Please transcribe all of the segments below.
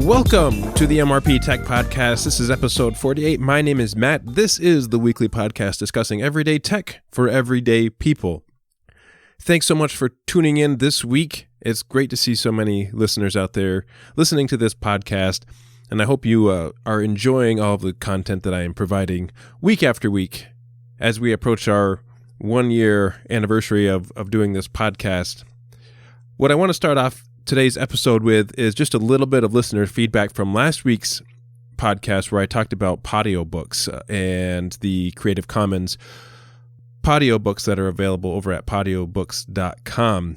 Welcome to the MrpTech Podcast. This is episode 48. My name is Matt. This is the weekly podcast discussing everyday tech for everyday people. Thanks so much for tuning in this week. It's great to see so many listeners out there listening to this podcast, and I hope you are enjoying all of the content that I am providing week after week as we approach our 1-year anniversary of doing this podcast. What I want to start off today's episode with is just a little bit of listener feedback from last week's podcast where I talked about Audiobooks and the Creative Commons audiobooks that are available over at audiobooks.com.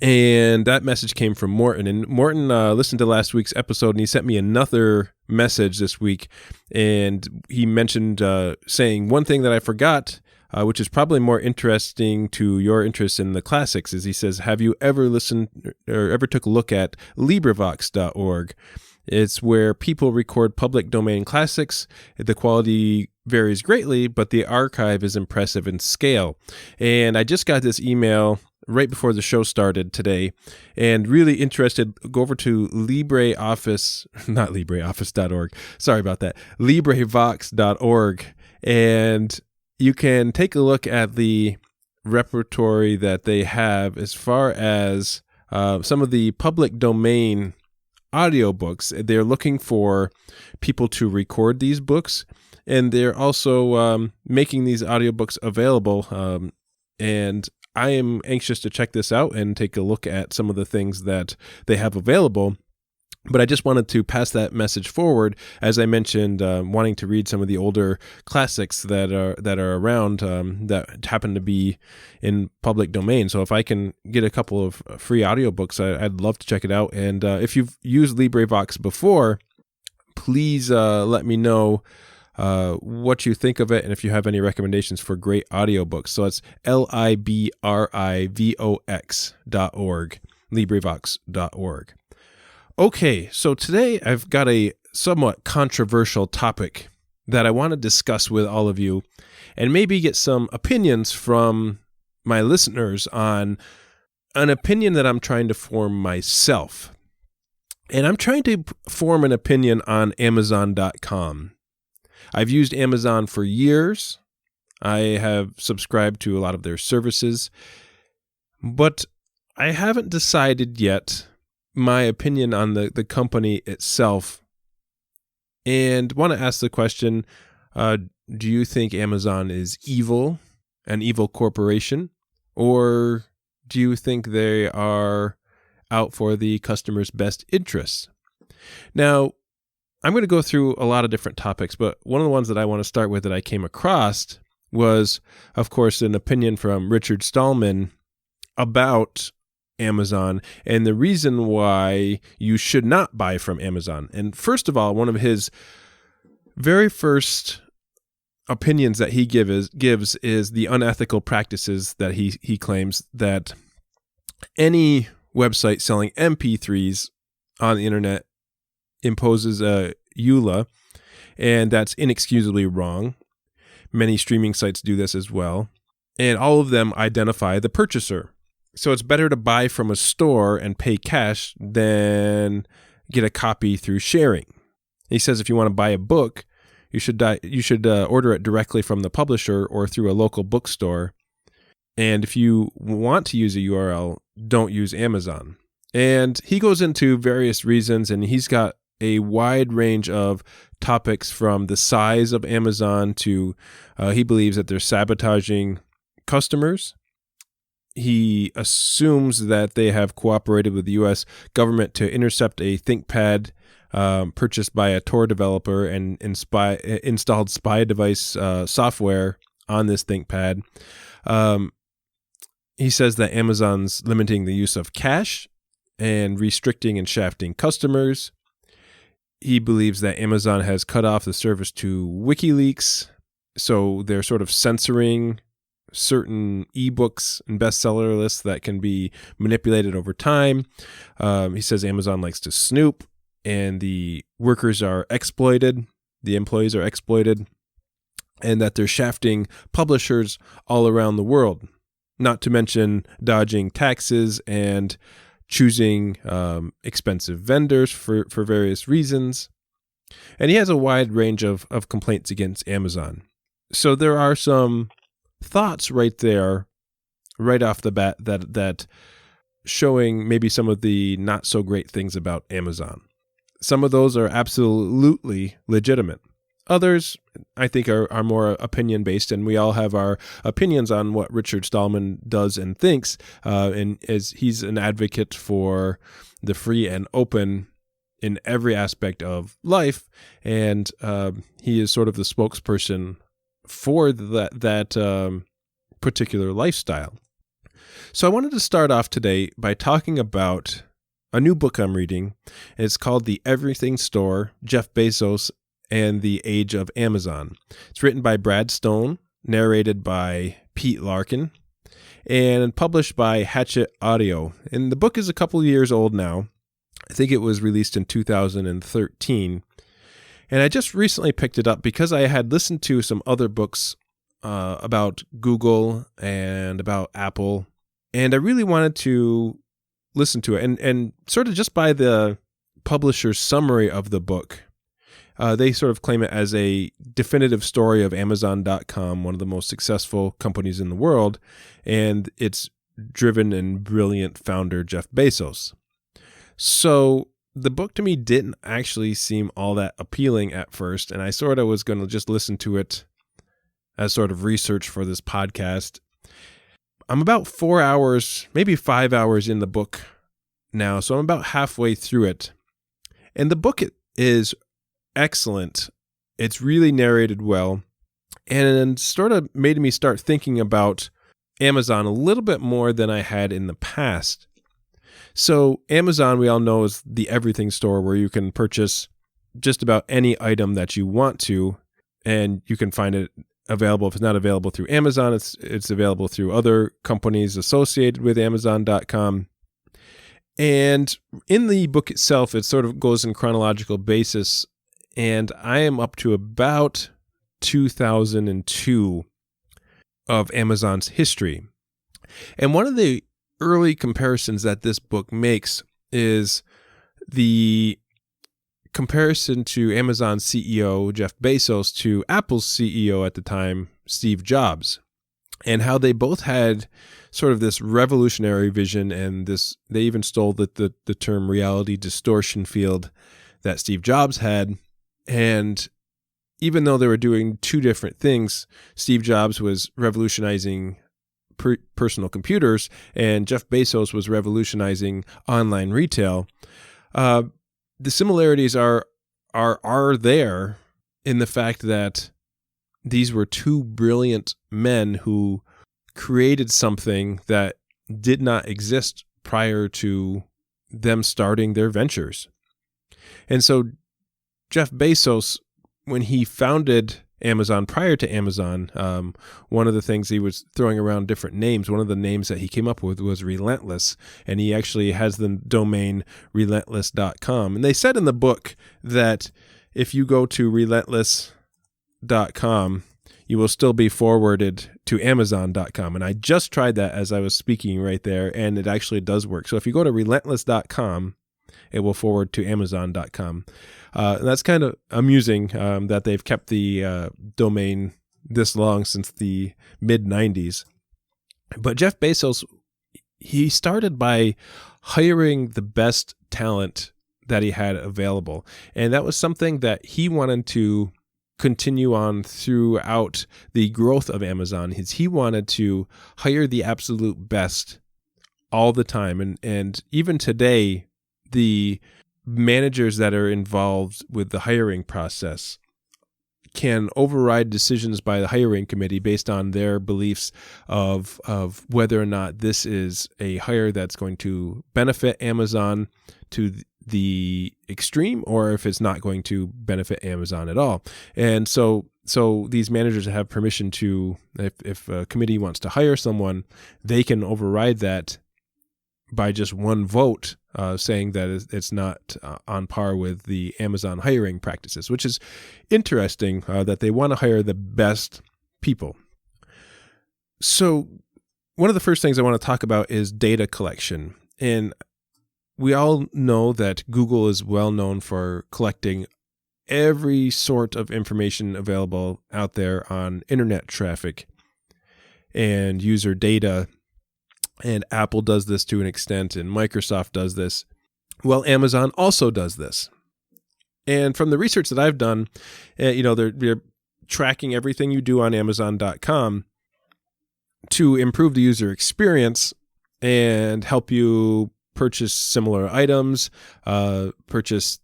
And that message came from Morton. And Morton listened to last week's episode and he sent me another message this week. And he mentioned saying one thing that I forgot, which is probably more interesting to your interest in the classics, is he says, have you ever listened or ever took a look at LibriVox.org? It's where people record public domain classics. The quality varies greatly, but the archive is impressive in scale. And I just got this email right before the show started today, and really interested, go over to LibreOffice.org. Sorry about that. LibriVox.org. And you can take a look at the repertory that they have as far as some of the public domain audiobooks. They're looking for people to record these books, and they're also making these audiobooks available. And I am anxious to check this out and take a look at some of the things that they have available. But I just wanted to pass that message forward, as I mentioned, wanting to read some of the older classics that are around that happen to be in public domain. So if I can get a couple of free audiobooks, I'd love to check it out. And if you've used LibriVox before, please let me know what you think of it and if you have any recommendations for great audiobooks. So it's LibriVox.org, LibriVox.org. Okay, so today I've got a somewhat controversial topic that I want to discuss with all of you and maybe get some opinions from my listeners on an opinion that I'm trying to form myself. And I'm trying to form an opinion on Amazon.com. I've used Amazon for years. I have subscribed to a lot of their services, but I haven't decided yet my opinion on the company itself, and want to ask the question, do you think Amazon is evil, an evil corporation, or do you think they are out for the customer's best interests? Now, I'm going to go through a lot of different topics, but one of the ones that I want to start with that I came across was, of course, an opinion from Richard Stallman about Amazon and the reason why you should not buy from Amazon. And first of all, one of his very first opinions that he gives is the unethical practices that he claims that any website selling MP3s on the internet imposes a EULA, and that's inexcusably wrong. Many streaming sites do this as well, and all of them identify the purchaser. So it's better to buy from a store and pay cash than get a copy through sharing. He says if you want to buy a book, you should order it directly from the publisher or through a local bookstore. And if you want to use a URL, don't use Amazon. And he goes into various reasons, and he's got a wide range of topics from the size of Amazon to he believes that they're sabotaging customers. He assumes that they have cooperated with the U.S. government to intercept a ThinkPad purchased by a Tor developer and installed spy device software on this ThinkPad. He says that Amazon's limiting the use of cash and restricting and shafting customers. He believes that Amazon has cut off the service to WikiLeaks, so they're sort of censoring certain ebooks and bestseller lists that can be manipulated over time. He says Amazon likes to snoop, and the workers are exploited, the employees are exploited, and that they're shafting publishers all around the world, not to mention dodging taxes and choosing expensive vendors for various reasons. And he has a wide range of complaints against Amazon. So there are some thoughts right there, right off the bat, that showing maybe some of the not so great things about Amazon. Some of those are absolutely legitimate. Others, I think, are more opinion-based, and we all have our opinions on what Richard Stallman does and thinks, and as he's an advocate for the free and open in every aspect of life, and he is sort of the spokesperson for that particular lifestyle. So I wanted to start off today by talking about a new book I'm reading. It's called The Everything Store, Jeff Bezos and the Age of Amazon. It's written by Brad Stone, narrated by Pete Larkin, and published by Hachette Audio. And the book is a couple of years old now. I think it was released in 2013. And I just recently picked it up because I had listened to some other books about Google and about Apple. And I really wanted to listen to it. And sort of just by the publisher's summary of the book, they sort of claim it as a definitive story of Amazon.com, one of the most successful companies in the world, and its driven and brilliant founder, Jeff Bezos. So the book to me didn't actually seem all that appealing at first, and I sort of was going to just listen to it as sort of research for this podcast. I'm about 4 hours, maybe 5 hours in the book now, so I'm about halfway through it. And the book is excellent. It's really narrated well, and sort of made me start thinking about Amazon a little bit more than I had in the past. So Amazon, we all know, is the everything store where you can purchase just about any item that you want to, and you can find it available. If it's not available through Amazon, it's available through other companies associated with Amazon.com. And in the book itself, it sort of goes in chronological basis, and I am up to about 2002 of Amazon's history. And one of the early comparisons that this book makes is the comparison to Amazon's CEO, Jeff Bezos, to Apple's CEO at the time, Steve Jobs, and how they both had sort of this revolutionary vision, and they even stole the term reality distortion field that Steve Jobs had. And even though they were doing two different things, Steve Jobs was revolutionizing personal computers, and Jeff Bezos was revolutionizing online retail. The similarities are there in the fact that these were two brilliant men who created something that did not exist prior to them starting their ventures. And so Jeff Bezos, when he founded Amazon, prior to Amazon, one of the things he was throwing around different names. One of the names that he came up with was Relentless, and he actually has the domain relentless.com. And they said in the book that if you go to relentless.com, you will still be forwarded to Amazon.com. And I just tried that as I was speaking right there, and it actually does work. So if you go to relentless.com, it will forward to Amazon.com. And that's kind of amusing that they've kept the domain this long, since the mid-90s. But Jeff Bezos, he started by hiring the best talent that he had available. And that was something that he wanted to continue on throughout the growth of Amazon. He wanted to hire the absolute best all the time. And even today, the managers that are involved with the hiring process can override decisions by the hiring committee based on their beliefs of whether or not this is a hire that's going to benefit Amazon to the extreme, or if it's not going to benefit Amazon at all. And so these managers have permission to, if a committee wants to hire someone, they can override that by just one vote, saying that it's not on par with the Amazon hiring practices, which is interesting, that they want to hire the best people. So one of the first things I want to talk about is data collection. And we all know that Google is well known for collecting every sort of information available out there on internet traffic and user data. And Apple does this to an extent, and Microsoft does this. Well, Amazon also does this. And from the research that I've done, they're tracking everything you do on Amazon.com to improve the user experience and help you purchase similar items, purchase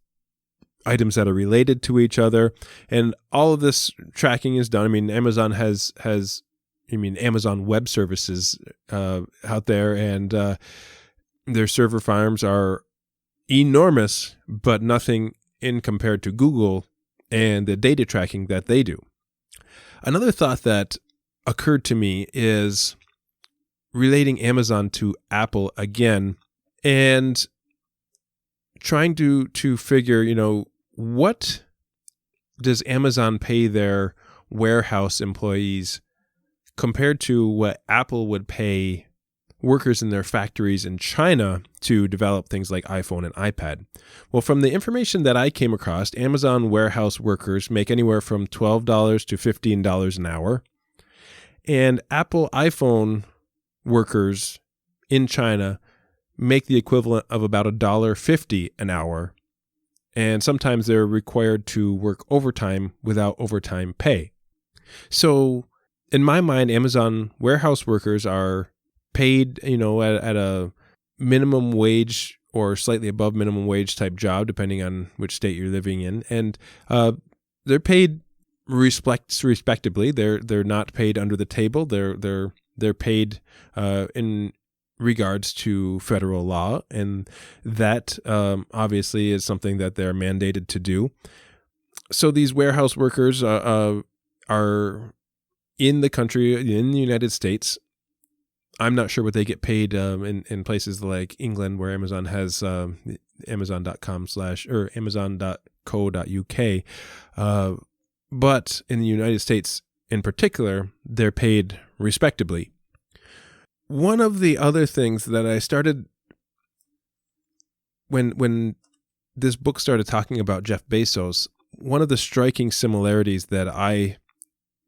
items that are related to each other. And all of this tracking is done. I mean, Amazon has Amazon Web Services out there, and their server farms are enormous, but nothing in compared to Google and the data tracking that they do. Another thought that occurred to me is relating Amazon to Apple again and trying to figure, what does Amazon pay their warehouse employees compared to what Apple would pay workers in their factories in China to develop things like iPhone and iPad. Well, from the information that I came across, Amazon warehouse workers make anywhere from $12 to $15 an hour. And Apple iPhone workers in China make the equivalent of about $1.50 an hour. And sometimes they're required to work overtime without overtime pay. So in my mind, Amazon warehouse workers are paid, at a minimum wage or slightly above minimum wage type job, depending on which state you're living in. And they're paid respectably. They're not paid under the table. They're paid in regards to federal law, and that obviously is something that they're mandated to do. So these warehouse workers are in the country, in the United States. I'm not sure what they get paid in places like England, where Amazon has Amazon.com/ or Amazon.co.uk. But in the United States in particular, they're paid respectably. One of the other things that I started when this book started talking about Jeff Bezos, one of the striking similarities that I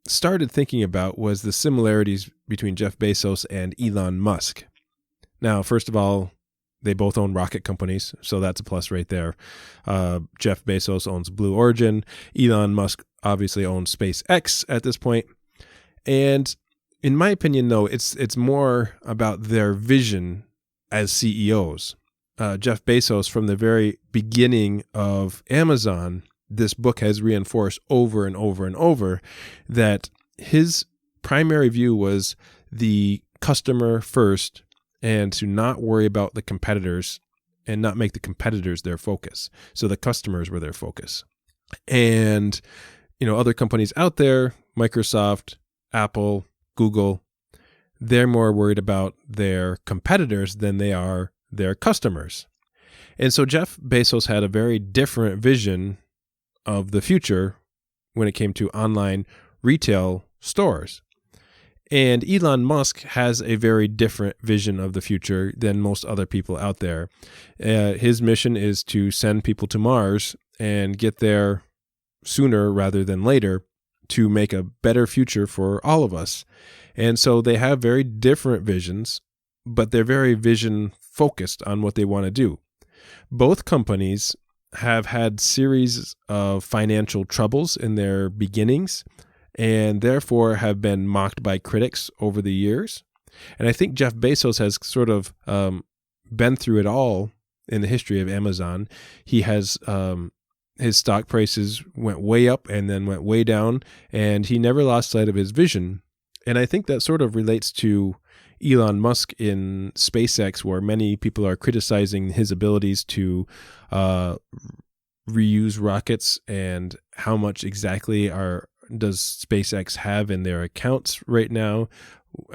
started thinking about was the similarities between Jeff Bezos and Elon Musk. Now, first of all, they both own rocket companies, so that's a plus right there. Jeff Bezos owns Blue Origin. Elon Musk obviously owns SpaceX at this point. And in my opinion, though, it's more about their vision as CEOs. Jeff Bezos, from the very beginning of Amazon, this book has reinforced over and over and over that his primary view was the customer first and to not worry about the competitors and not make the competitors their focus. So the customers were their focus. And, other companies out there, Microsoft, Apple, Google, they're more worried about their competitors than they are their customers. And so Jeff Bezos had a very different vision of the future when it came to online retail stores. And Elon Musk has a very different vision of the future than most other people out there. His mission is to send people to Mars and get there sooner rather than later to make a better future for all of us. And so they have very different visions, but they're very vision focused on what they want to do. Both companies have had series of financial troubles in their beginnings and therefore have been mocked by critics over the years. And I think Jeff Bezos has sort of been through it all in the history of Amazon. He has his stock prices went way up and then went way down, and he never lost sight of his vision. And I think that sort of relates to Elon Musk in SpaceX, where many people are criticizing his abilities to reuse rockets and how much exactly does SpaceX have in their accounts right now.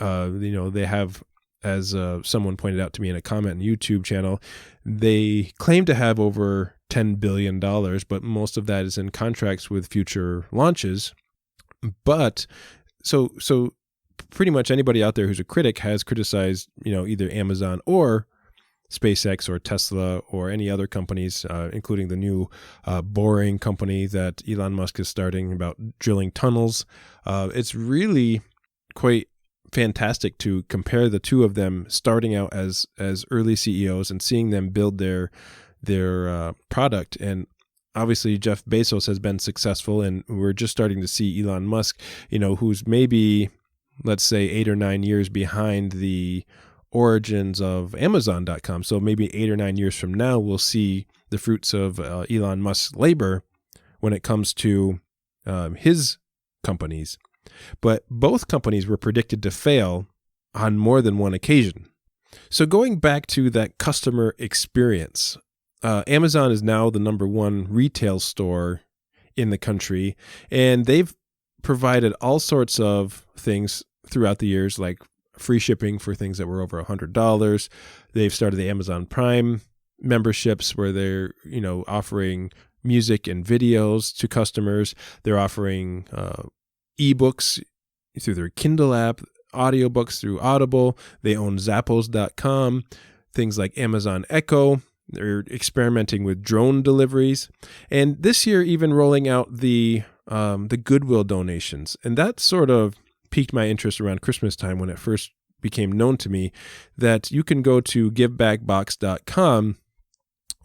They have, as someone pointed out to me in a comment on the YouTube channel, they claim to have over $10 billion, but most of that is in contracts with future launches. But so pretty much anybody out there who's a critic has criticized, either Amazon or SpaceX or Tesla or any other companies, including the new boring company that Elon Musk is starting about drilling tunnels. It's really quite fantastic to compare the two of them starting out as early CEOs and seeing them build their product. And obviously Jeff Bezos has been successful, and we're just starting to see Elon Musk, who's maybe, let's say, 8 or 9 years behind the origins of Amazon.com. So maybe 8 or 9 years from now, we'll see the fruits of Elon Musk's labor when it comes to his companies. But both companies were predicted to fail on more than one occasion. So going back to that customer experience, Amazon is now the number one retail store in the country, and they've provided all sorts of things throughout the years, like free shipping for things that were over $100. They've started the Amazon Prime memberships where they're, offering music and videos to customers. They're offering ebooks through their Kindle app, audiobooks through Audible. They own Zappos.com, things like Amazon Echo. They're experimenting with drone deliveries. And this year, even rolling out the Goodwill donations. And that sort of piqued my interest around Christmas time when it first became known to me that you can go to givebackbox.com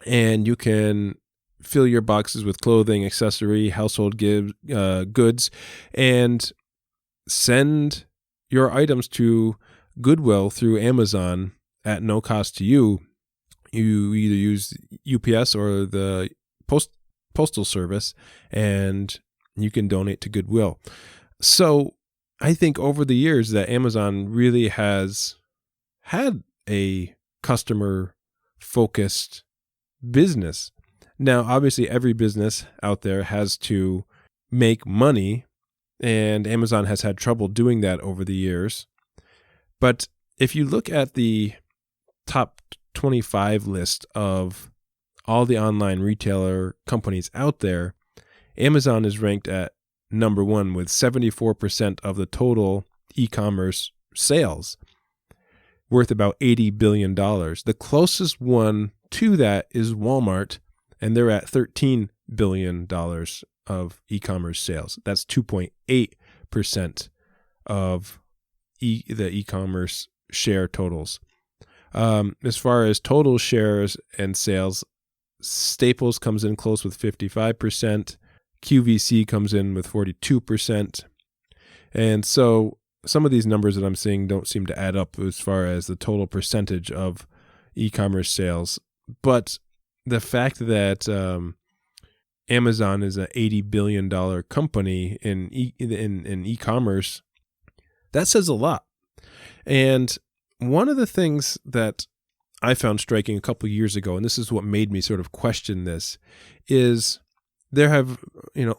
and you can fill your boxes with clothing, accessory, household goods, and send your items to Goodwill through Amazon at no cost to you. You either use UPS or the postal service, and you can donate to Goodwill. So I think over the years that Amazon really has had a customer-focused business. Now, obviously, every business out there has to make money, and Amazon has had trouble doing that over the years. But if you look at the top 25 list of all the online retailer companies out there, Amazon is ranked at number one with 74% of the total e-commerce sales, worth about $80 billion. The closest one to that is Walmart, and they're at $13 billion of e-commerce sales. That's 2.8% of the e-commerce share totals. As far as total shares and sales, Staples comes in close with 55%. QVC comes in with 42%. And so some of these numbers that I'm seeing don't seem to add up as far as the total percentage of e-commerce sales. But the fact that Amazon is an $80 billion company in e-commerce, that says a lot. And one of the things that I found striking a couple of years ago, and this is what made me sort of question this, is there have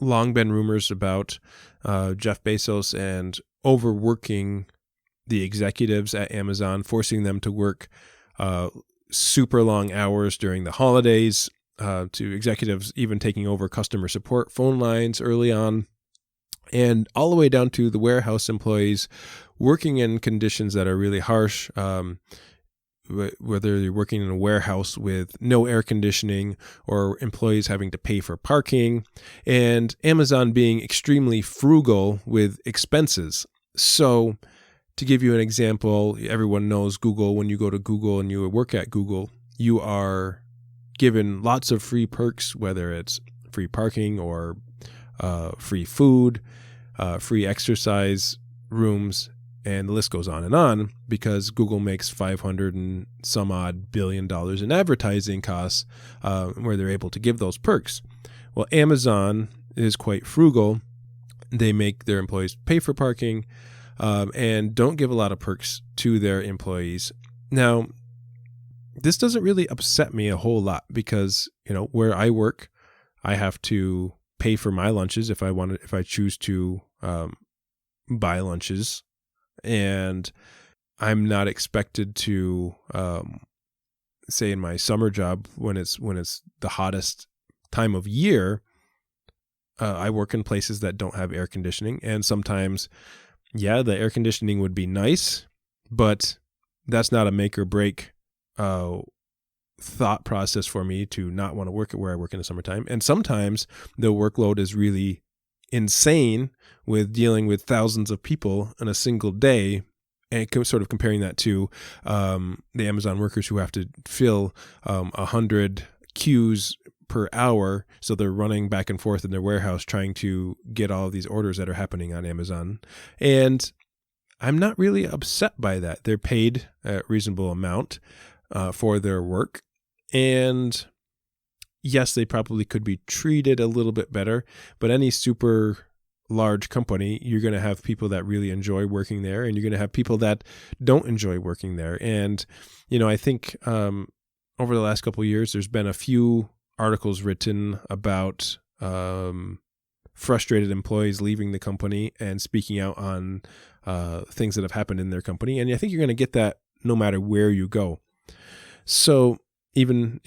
long been rumors about Jeff Bezos and overworking the executives at Amazon, forcing them to work super long hours during the holidays, to executives even taking over customer support phone lines early on, and all the way down to the warehouse employees working in conditions that are really harsh, whether you're working in a warehouse with no air conditioning or employees having to pay for parking, and Amazon being extremely frugal with expenses. So to give you an example, everyone knows Google. When you go to Google and you work at Google, you are given lots of free perks, whether it's free parking or free food, free exercise rooms, and the list goes on because Google makes $500 and some odd billion in advertising costs where they're able to give those perks. Well, Amazon is quite frugal. They make their employees pay for parking and don't give a lot of perks to their employees. Now, this doesn't really upset me a whole lot because, where I work, I have to pay for my lunches if I choose to buy lunches. And I'm not expected to, say in my summer job when it's the hottest time of year, I work in places that don't have air conditioning. And sometimes, the air conditioning would be nice, but that's not a make or break thought process for me to not want to work at where I work in the summertime. And sometimes the workload is really insane with dealing with thousands of people in a single day, and sort of comparing that to the Amazon workers who have to fill 100 queues per hour. So they're running back and forth in their warehouse trying to get all of these orders that are happening on Amazon. And I'm not really upset by that. They're paid a reasonable amount for their work. And yes, they probably could be treated a little bit better, but any super large company, you're going to have people that really enjoy working there, and you're going to have people that don't enjoy working there. And, I think over the last couple of years, there's been a few articles written about frustrated employees leaving the company and speaking out on things that have happened in their company. And I think you're going to get that no matter where you go. So even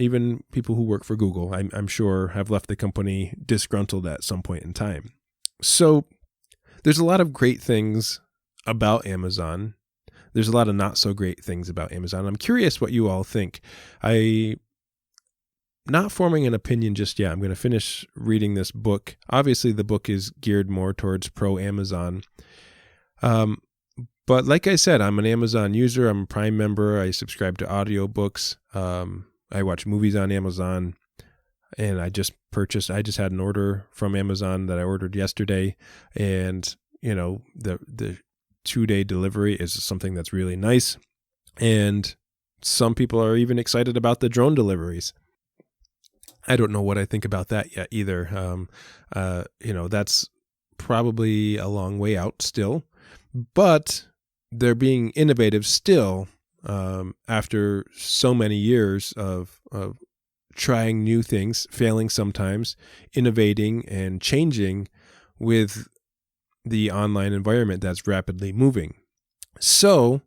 people who work for Google, I'm sure, have left the company disgruntled at some point in time. So there's a lot of great things about Amazon. There's a lot of not so great things about Amazon. I'm curious what you all think. I'm not forming an opinion just yet. I'm going to finish reading this book. Obviously, the book is geared more towards pro-Amazon. But like I said, I'm an Amazon user. I'm a Prime member. I subscribe to Audiobooks. I watch movies on Amazon. And I just had an order from Amazon that I ordered yesterday. And, the 2-day delivery is something that's really nice. And some people are even excited about the drone deliveries. I don't know what I think about that yet either. That's probably a long way out still. But they're being innovative still after so many years of trying new things, failing sometimes, innovating and changing with the online environment that's rapidly moving. So,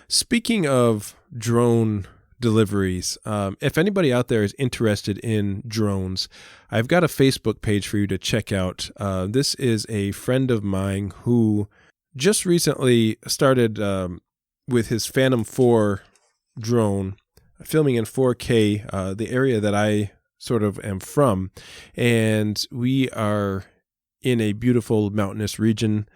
speaking of drone deliveries, if anybody out there is interested in drones, I've got a Facebook page for you to check out. This is a friend of mine who just recently started with his Phantom 4 drone, filming in 4K, the area that I sort of am from. And we are in a beautiful mountainous region.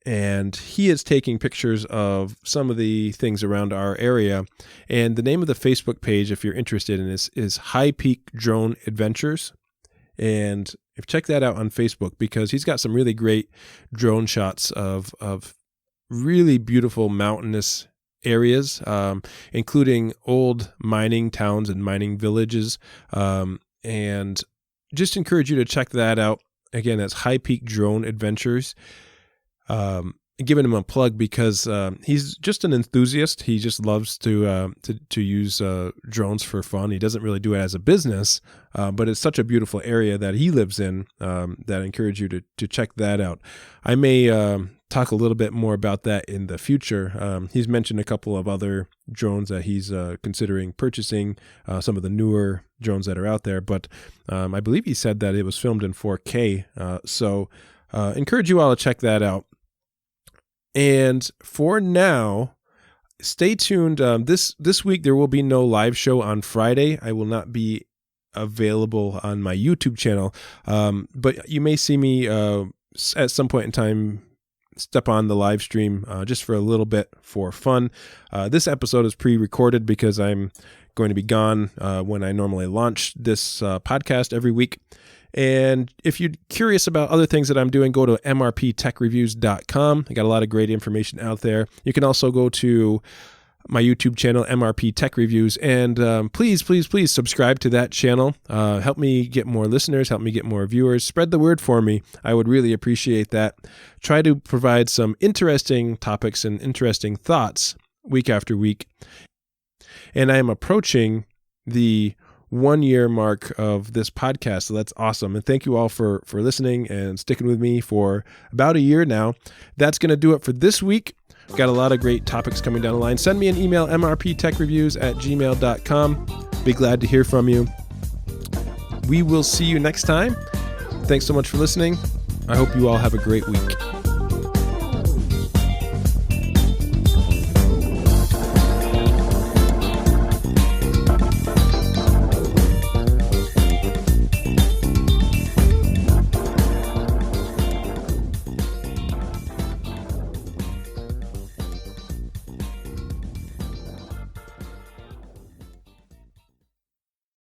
And he is taking pictures of some of the things around our area. And the name of the Facebook page, if you're interested in this, is High Peak Drone Adventures. And check that out on Facebook, because he's got some really great drone shots of really beautiful mountainous areas, including old mining towns and mining villages. And just encourage you to check that out. Again, that's High Peak Drone Adventures. Giving him a plug because he's just an enthusiast. He just loves to use drones for fun. He doesn't really do it as a business, but it's such a beautiful area that he lives in that I encourage you to check that out. I may talk a little bit more about that in the future. He's mentioned a couple of other drones that he's considering purchasing, some of the newer drones that are out there, but I believe he said that it was filmed in 4K. So encourage you all to check that out. And for now, stay tuned. This week there will be no live show on Friday. I will not be available on my YouTube channel, but you may see me at some point in time step on the live stream just for a little bit for fun. This episode is pre-recorded because I'm going to be gone when I normally launch this podcast every week. And if you're curious about other things that I'm doing, go to mrptechreviews.com. I got a lot of great information out there. You can also go to my YouTube channel, MrpTech Reviews, and please subscribe to that channel. Help me get more listeners, help me get more viewers. Spread the word for me. I would really appreciate that. Try to provide some interesting topics and interesting thoughts week after week. And I am approaching the 1-year mark of this podcast, so that's awesome. And thank you all for listening and sticking with me for about a year now. That's going to do it for this week. Got a lot of great topics coming down the line. Send me an email, mrptechreviews@gmail.com. Be glad to hear from you. We will see you next time. Thanks so much for listening. I hope you all have a great week.